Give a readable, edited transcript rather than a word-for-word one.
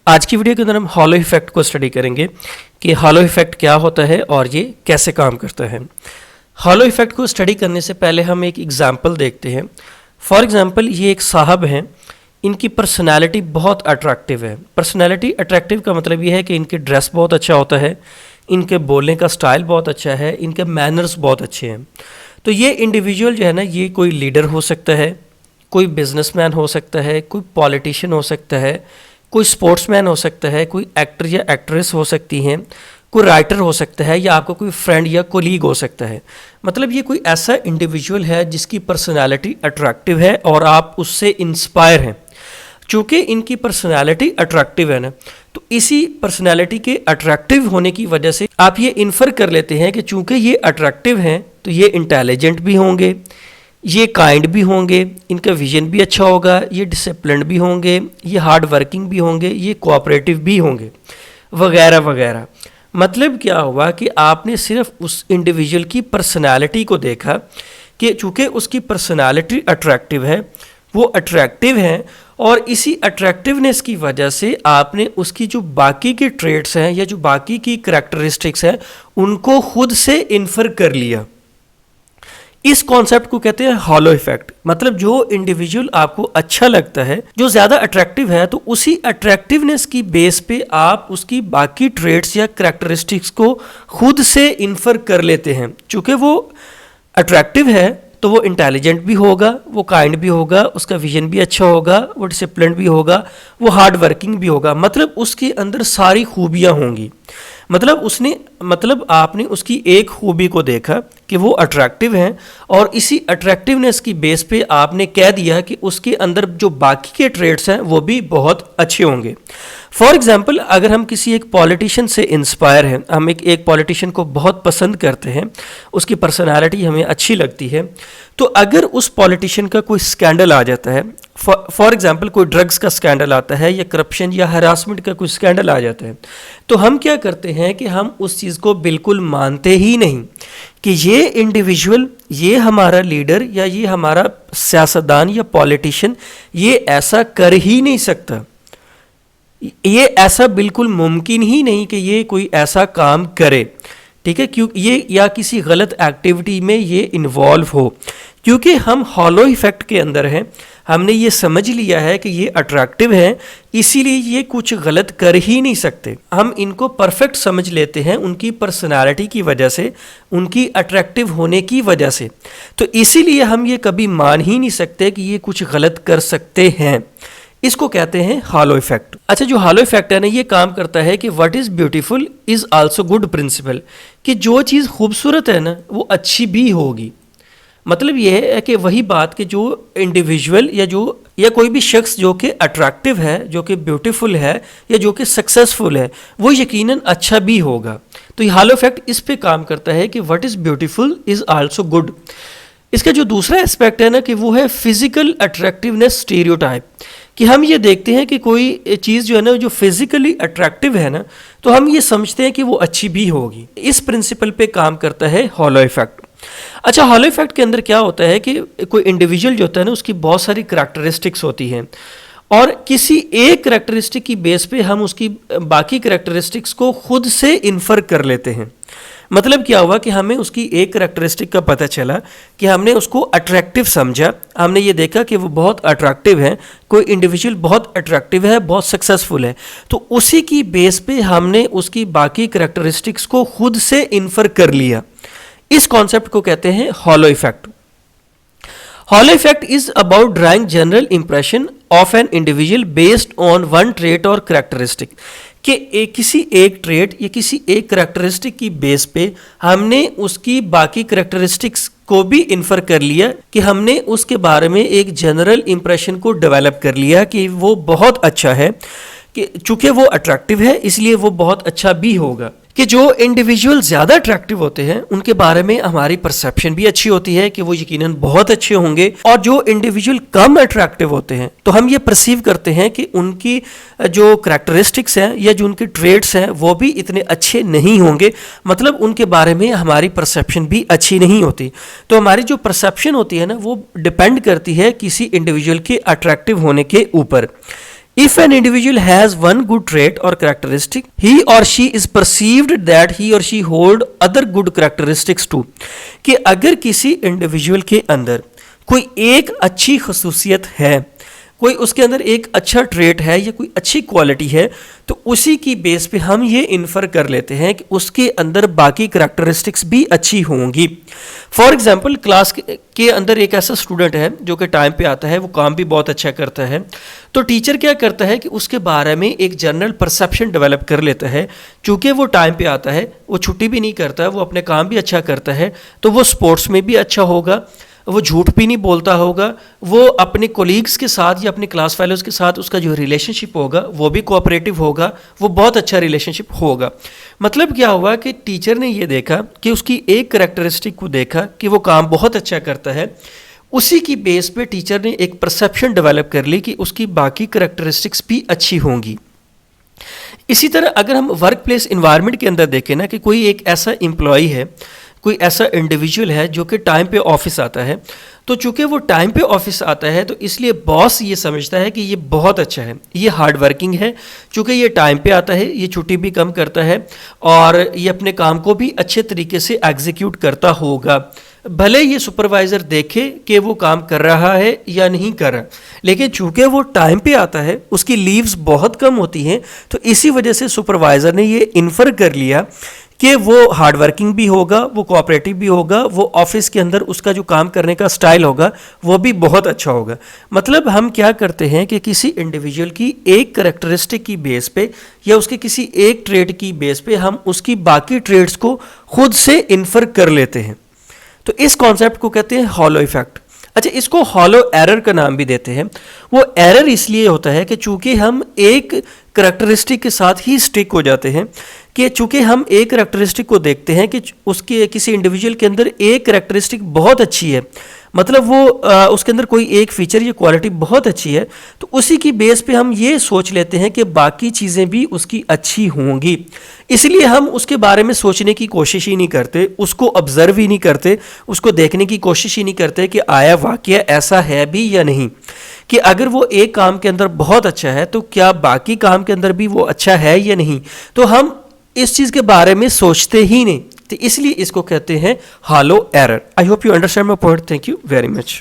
आज की वीडियो के अंदर हम हॉलो इफेक्ट को स्टडी करेंगे कि हॉलो इफेक्ट क्या होता है और ये कैसे काम करता है। हॉलो इफेक्ट को स्टडी करने से पहले हम एक एग्जांपल देखते हैं। फॉर एग्जांपल ये एक साहब हैं, इनकी पर्सनालिटी बहुत अट्रैक्टिव है। पर्सनालिटी अट्रैक्टिव का मतलब ये है कि इनकी ड्रेस बहुत अच्छा होता है, इनके बोलने का स्टाइल बहुत अच्छा है, इनके मैनर्स बहुत अच्छे हैं। तो ये इंडिविजुअल जो है ना, ये कोई लीडर हो सकता है, कोई बिजनेसमैन हो सकता है, कोई पॉलिटिशियन हो सकता है, कोई स्पोर्ट्समैन हो सकता है, कोई एक्टर या एक्ट्रेस हो सकती हैं, कोई राइटर हो सकता है, या आपका कोई फ्रेंड या कोलीग हो सकता है। मतलब ये कोई ऐसा इंडिविजुअल है जिसकी पर्सनालिटी अट्रैक्टिव है और आप उससे इंस्पायर हैं। चूँकि इनकी पर्सनालिटी अट्रैक्टिव है ना, तो इसी पर्सनालिटी के अट्रैक्टिव होने की वजह से आप ये इन्फर कर लेते हैं कि चूँकि ये अट्रैक्टिव हैं तो ये इंटेलिजेंट भी होंगे, ये काइंड भी होंगे, इनका विजन भी अच्छा होगा, ये डिसिप्लिन भी होंगे, ये हार्ड वर्किंग भी होंगे, ये कोऑपरेटिव भी होंगे, वगैरह वगैरह। मतलब क्या हुआ कि आपने सिर्फ उस इंडिविजुअल की पर्सनालिटी को देखा कि चूँकि उसकी पर्सनालिटी अट्रैक्टिव है, वो अट्रैक्टिव हैं, और इसी अट्रैक्टिवनेस की वजह से आपने उसकी जो बाकी के ट्रेट्स हैं या जो बाकी की करैक्टरिस्टिक्स हैं उनको खुद से इन्फर कर लिया। इस कॉन्सेप्ट को कहते हैं हॉलो इफेक्ट। मतलब जो इंडिविजुअल आपको अच्छा लगता है, जो ज़्यादा अट्रैक्टिव है, तो उसी अट्रैक्टिवनेस की बेस पे आप उसकी बाकी ट्रेट्स या करैक्टरिस्टिक्स को खुद से इन्फर कर लेते हैं। चूँकि वो अट्रैक्टिव है तो वो इंटेलिजेंट भी होगा, वो काइंड भी होगा, उसका विजन भी अच्छा होगा, वो डिसिप्लिन भी होगा, वो हार्ड वर्किंग भी होगा। मतलब उसके अंदर सारी खूबियाँ होंगी। मतलब आपने उसकी एक खूबी को देखा कि वो अट्रैक्टिव हैं, और इसी अट्रैक्टिवनेस की बेस पे आपने कह दिया कि उसके अंदर जो बाकी के ट्रेड्स हैं वो भी बहुत अच्छे होंगे। फॉर एग्जांपल, अगर हम किसी एक पॉलिटिशियन से इंस्पायर हैं, हम एक पॉलिटिशियन को बहुत पसंद करते हैं, उसकी पर्सनालिटी हमें अच्छी लगती है, तो अगर उस पॉलिटिशियन का कोई स्कैंडल आ जाता है, फॉर एग्जांपल कोई ड्रग्स का स्कैंडल आता है या करप्शन या हरासमेंट का कोई स्कैंडल आ जाता है, तो हम क्या करते हैं कि हम उस चीज़ को बिल्कुल मानते ही नहीं कि ये इंडिविजुअल, ये हमारा लीडर या ये हमारा सियासतदान या पॉलिटिशियन ये ऐसा कर ही नहीं सकता। ये ऐसा बिल्कुल मुमकिन ही नहीं कि ये कोई ऐसा काम करे, ठीक है, क्यों ये या किसी गलत एक्टिविटी में ये इन्वॉल्व हो। क्योंकि हम हॉलो इफेक्ट के अंदर हैं, हमने ये समझ लिया है कि ये अट्रैक्टिव हैं, इसीलिए ये कुछ गलत कर ही नहीं सकते। हम इनको परफेक्ट समझ लेते हैं उनकी पर्सनालिटी की वजह से, उनकी अट्रैक्टिव होने की वजह से। तो इसीलिए हम ये कभी मान ही नहीं सकते कि ये कुछ गलत कर सकते हैं। इसको कहते हैं हॉलो इफेक्ट। अच्छा, जो हॉलो इफेक्ट है ना, ये काम करता है कि what is beautiful is also good principle, कि जो चीज़ खूबसूरत है ना वो अच्छी भी होगी। मतलब ये है कि वही बात कि जो इंडिविजुअल या कोई भी शख्स जो कि अट्रैक्टिव है, जो कि ब्यूटीफुल है या जो कि सक्सेसफुल है, वो यकीनन अच्छा भी होगा। तो ये हॉलो इफेक्ट इस पे काम करता है कि what is beautiful is also good. इसका जो दूसरा एस्पेक्ट है ना, कि वो है फिजिकल अट्रैक्टिवनेस स्टीरियोटाइप, कि हम ये देखते हैं कि कोई चीज़ जो है ना, जो फिजिकली अट्रैक्टिव है ना, तो हम ये समझते हैं कि वो अच्छी भी होगी। इस प्रिंसिपल पे काम करता है हॉलो इफेक्ट। अच्छा, हॉलो इफेक्ट के अंदर क्या होता है कि कोई इंडिविजुअल जो होता है ना, उसकी बहुत सारी करैक्टरिस्टिक्स होती हैं, और किसी एक करैक्टरिस्टिक की बेस पे हम उसकी बाकी करैक्टरिस्टिक्स को खुद से इन्फर कर लेते हैं। मतलब क्या हुआ कि हमें उसकी एक करैक्टरिस्टिक का पता चला कि हमने उसको अट्रैक्टिव समझा, हमने ये देखा कि वो बहुत अट्रैक्टिव है, कोई इंडिविजुअल बहुत अट्रैक्टिव है, बहुत सक्सेसफुल है, तो उसी की बेस पे हमने उसकी बाकी करैक्टरिस्टिक्स को खुद से इन्फर कर लिया। इस कॉन्सेप्ट को कहते हैं hollow effect. Hollow effect is about drawing general impression of an individual based on one trait और करैक्टरिस्टिक, कि किसी एक ट्रेट या किसी एक करैक्टरिस्टिक की बेस पे हमने उसकी बाकी करैक्टरिस्टिक्स को भी इन्फर कर लिया, कि हमने उसके बारे में एक जनरल इंप्रेशन को डेवलप कर लिया कि वो बहुत अच्छा है, कि चूँकि वो अट्रैक्टिव है इसलिए वो बहुत अच्छा भी होगा। कि जो इंडिविजुअल ज़्यादा अट्रैक्टिव होते हैं उनके बारे में हमारी परसेप्शन भी अच्छी होती है कि वो यकीनन बहुत अच्छे होंगे, और जो इंडिविजुअल कम अट्रैक्टिव होते हैं तो हम ये परसीव करते हैं कि उनकी जो करैक्टरिस्टिक्स हैं या जो उनके ट्रेड्स हैं वो भी इतने अच्छे नहीं होंगे। मतलब उनके बारे में हमारी परसेप्शन भी अच्छी नहीं होती। तो हमारी जो परसेप्शन होती है ना, वो डिपेंड करती है किसी इंडिविजुअल के अट्रैक्टिव होने के ऊपर। If an individual has one good trait or characteristic, he or she is perceived that he or she hold other good characteristics too. کہ اگر کسی انڈیویجول کے اندر کوئی ایک اچھی خصوصیت ہے, کوئی اس کے اندر ایک اچھا ٹریٹ ہے یا کوئی اچھی کوالٹی ہے, تو اسی کی بیس پہ ہم یہ انفر کر لیتے ہیں کہ اس کے اندر باقی کریکٹرسٹکس بھی اچھی ہوں گی. فار ایگزامپل کلاس کے اندر ایک ایسا اسٹوڈنٹ ہے جو کہ ٹائم پہ آتا ہے, وہ کام بھی بہت اچھا کرتا ہے, تو ٹیچر کیا کرتا ہے کہ اس کے بارے میں ایک جنرل پرسیپشن ڈیولپ کر لیتا ہے. چونکہ وہ ٹائم پہ آتا ہے, وہ چھٹی بھی نہیں کرتا, وہ اپنے کام بھی اچھا کرتا ہے, تو وہ اسپورٹس میں بھی اچھا ہوگا, وہ جھوٹ بھی نہیں بولتا ہوگا, وہ اپنے کولیگز کے ساتھ یا اپنے کلاس فیلوز کے ساتھ اس کا جو ریلیشن شپ ہوگا وہ بھی کوآپریٹو ہوگا, وہ بہت اچھا ریلیشن شپ ہوگا. مطلب کیا ہوا کہ ٹیچر نے یہ دیکھا کہ اس کی ایک کریکٹرسٹک کو دیکھا کہ وہ کام بہت اچھا کرتا ہے, اسی کی بیس پہ ٹیچر نے ایک پرسیپشن ڈیولپ کر لی کہ اس کی باقی کریکٹرسٹکس بھی اچھی ہوں گی. اسی طرح اگر ہم ورک پلیس انوائرمنٹ کے اندر دیکھیں نا کہ کوئی ایک ایسا امپلائی ہے, کوئی ایسا انڈیویجول ہے جو کہ ٹائم پہ آفس آتا ہے, تو چونکہ وہ ٹائم پہ آفس آتا ہے تو اس لیے باس یہ سمجھتا ہے کہ یہ بہت اچھا ہے, یہ ہارڈ ورکنگ ہے, چونکہ یہ ٹائم پہ آتا ہے, یہ چھٹی بھی کم کرتا ہے اور یہ اپنے کام کو بھی اچھے طریقے سے ایگزیکیوٹ کرتا ہوگا. بھلے یہ سپروائزر دیکھے کہ وہ کام کر رہا ہے یا نہیں کر رہا, لیکن چونکہ وہ ٹائم پہ آتا ہے, اس کی لیوز بہت کم ہوتی ہیں, تو اسی وجہ سے سپروائزر نے یہ انفر کر لیا کہ وہ ہارڈ ورکنگ بھی ہوگا, وہ کوآپریٹو بھی ہوگا, وہ آفس کے اندر اس کا جو کام کرنے کا سٹائل ہوگا وہ بھی بہت اچھا ہوگا. مطلب ہم کیا کرتے ہیں کہ کسی انڈیویجول کی ایک کریکٹرسٹک کی بیس پہ یا اس کے کسی ایک ٹریٹ کی بیس پہ ہم اس کی باقی ٹریٹس کو خود سے انفر کر لیتے ہیں. تو اس کانسیپٹ کو کہتے ہیں ہالو ایفیکٹ. اچھا, اس کو ہالو ایرر کا نام بھی دیتے ہیں. وہ ایرر اس لیے ہوتا ہے کہ چونکہ ہم ایک کریکٹرسٹک کے ساتھ ہی سٹک ہو جاتے ہیں, کہ چونکہ ہم ایک کریکٹرسٹک کو دیکھتے ہیں کہ اس کے کسی انڈیویجول کے اندر ایک کریکٹرسٹک بہت اچھی ہے, مطلب وہ اس کے اندر کوئی ایک فیچر یا کوالٹی بہت اچھی ہے, تو اسی کی بیس پہ ہم یہ سوچ لیتے ہیں کہ باقی چیزیں بھی اس کی اچھی ہوں گی. اس لیے ہم اس کے بارے میں سوچنے کی کوشش ہی نہیں کرتے, اس کو آبزرو ہی نہیں کرتے, اس کو دیکھنے کی کوشش ہی نہیں کرتے کہ آیا واقعہ ایسا ہے بھی یا نہیں, کہ اگر وہ ایک کام کے اندر بہت اچھا ہے تو کیا باقی کام کے اندر بھی وہ اچھا ہے یا نہیں. تو ہم اس چیز کے بارے میں سوچتے ہی نہیں, تو اس لیے اس کو کہتے ہیں halo error. I hope you understand my point. Thank you very much.